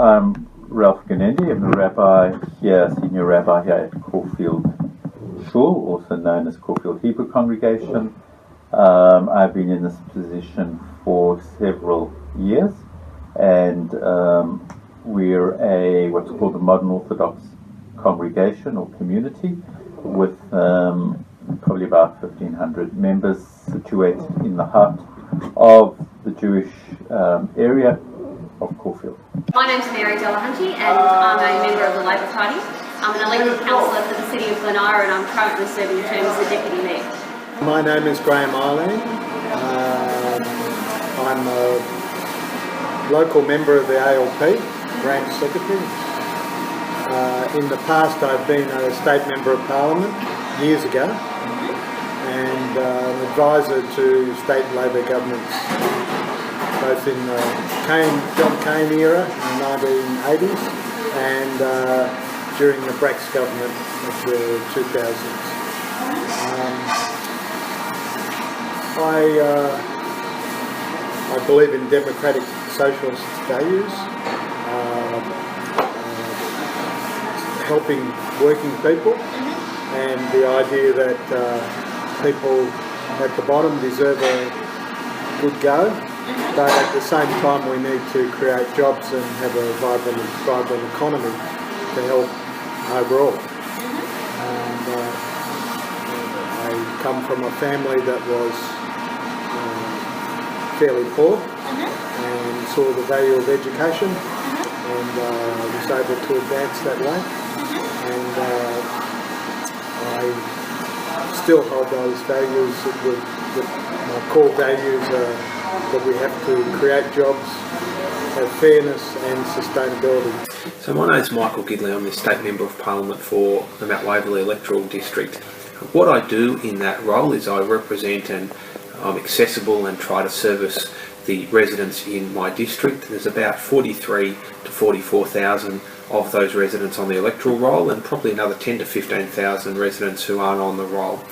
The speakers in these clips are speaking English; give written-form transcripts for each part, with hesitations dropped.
I'm Ralph Ganendi. I'm a rabbi here, senior rabbi here at Caulfield Shul, also known as Caulfield Hebrew Congregation. I've been in this position for several years, and we're what's called a modern Orthodox congregation or community with probably about 1,500 members situated in the heart of the Jewish area of Caulfield. My name's Mary Delahunty and I'm a member of the Labor Party. I'm an elected councillor for the City of Glenara and I'm currently serving the term as the Deputy Mayor. My name is Graham Eileen. I'm a local member of the ALP, branch secretary. In the past I've been a state member of parliament years ago and an advisor to state Labor governments, both in the John Cain era in the 1980s and during the Brax government of the 2000s. I believe in democratic socialist values, helping working people, and the idea that people at the bottom deserve a good go, but at the same time we need to create jobs and have a vibrant economy to help overall. And I come from a family that was fairly poor and saw the value of education and was able to advance that way. And I still hold those values, that my core values are that we have to create jobs, have fairness and sustainability. So my name's Michael Gidley. I'm the State Member of Parliament for the Mount Waverley Electoral District. What I do in that role is I represent and I'm accessible and try to service the residents in my district. There's about 43 to 44,000 of those residents on the electoral roll and probably another 10 to 15,000 residents who aren't on the roll.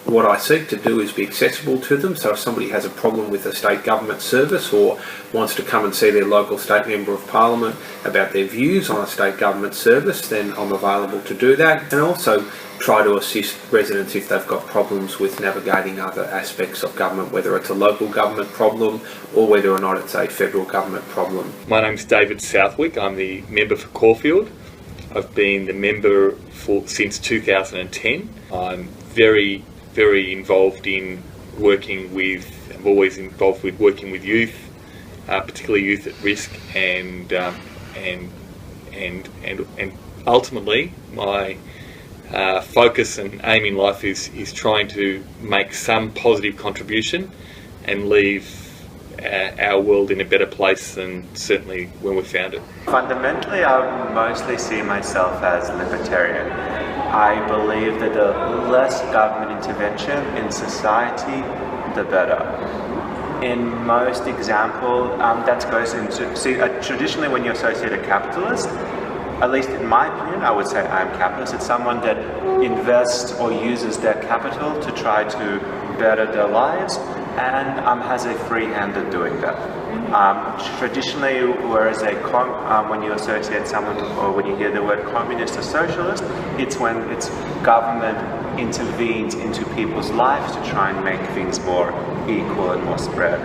What I seek to do is be accessible to them, so if somebody has a problem with a state government service or wants to come and see their local state member of parliament about their views on a state government service, then I'm available to do that, and also try to assist residents if they've got problems with navigating other aspects of government, whether it's a local government problem or whether or not it's a federal government problem. My name's David Southwick. I'm the member for Caulfield. I've been the member since 2010. I'm very involved in working with, I'm always involved with working with youth, particularly youth at risk, and ultimately my focus and aim in life is trying to make some positive contribution and leave our world in a better place than certainly when we found it. Fundamentally, I would mostly see myself as libertarian. I believe that the less government intervention in society, the better. In most examples, that goes into, traditionally when you associate a capitalist, at least in my opinion, I would say I'm capitalist. It's someone that invests or uses their capital to try to better their lives and has a free hand at doing that. Traditionally, whereas when you associate someone or when you hear the word communist or socialist, it's when it's government intervenes into people's lives to try and make things more equal and more spread.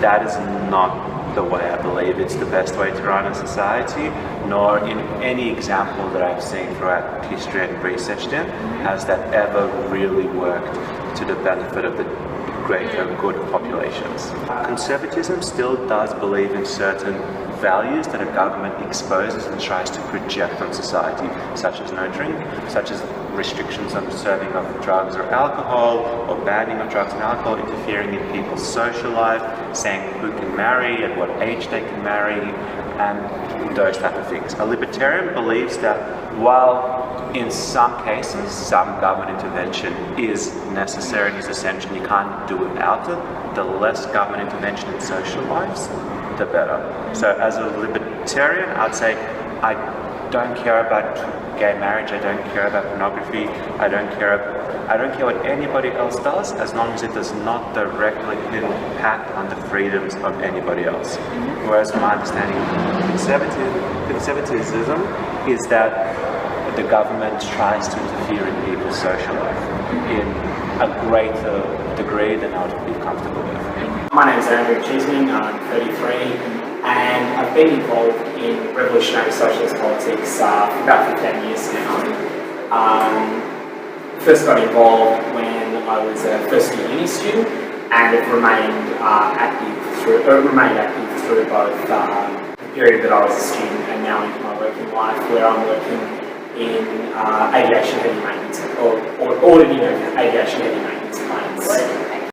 That is not the way I believe it's the best way to run a society, nor in any example that I've seen throughout history and researched in has that ever really worked to the benefit of the greater good populations. Conservatism still does believe in certain values that a government exposes and tries to project on society, such as no drink, such as restrictions on serving of drugs or alcohol, or banning of drugs and alcohol, interfering in people's social life, saying who can marry, at what age they can marry, and those type of things. A libertarian believes that while in some cases some government intervention is necessary and is essential, you can't do without it, the less government intervention in social lives, the better. So as a libertarian, I'd say I don't care about gay marriage, I don't care about pornography, I don't care I don't care what anybody else does, as long as it does not directly impact on the freedoms of anybody else. Whereas my understanding of conservatism is that the government tries to interfere in people's social life in a greater degree than I would be comfortable with. My name is Andrew Cheeseman, I'm 33, and I've been involved in revolutionary socialist politics for about 15 years now. First got involved when I was a first year uni student, and have remained active through both the period that I was a student and now into my working life, where I'm working in aviation heavy maintenance, or auditing of aviation heavy maintenance plans.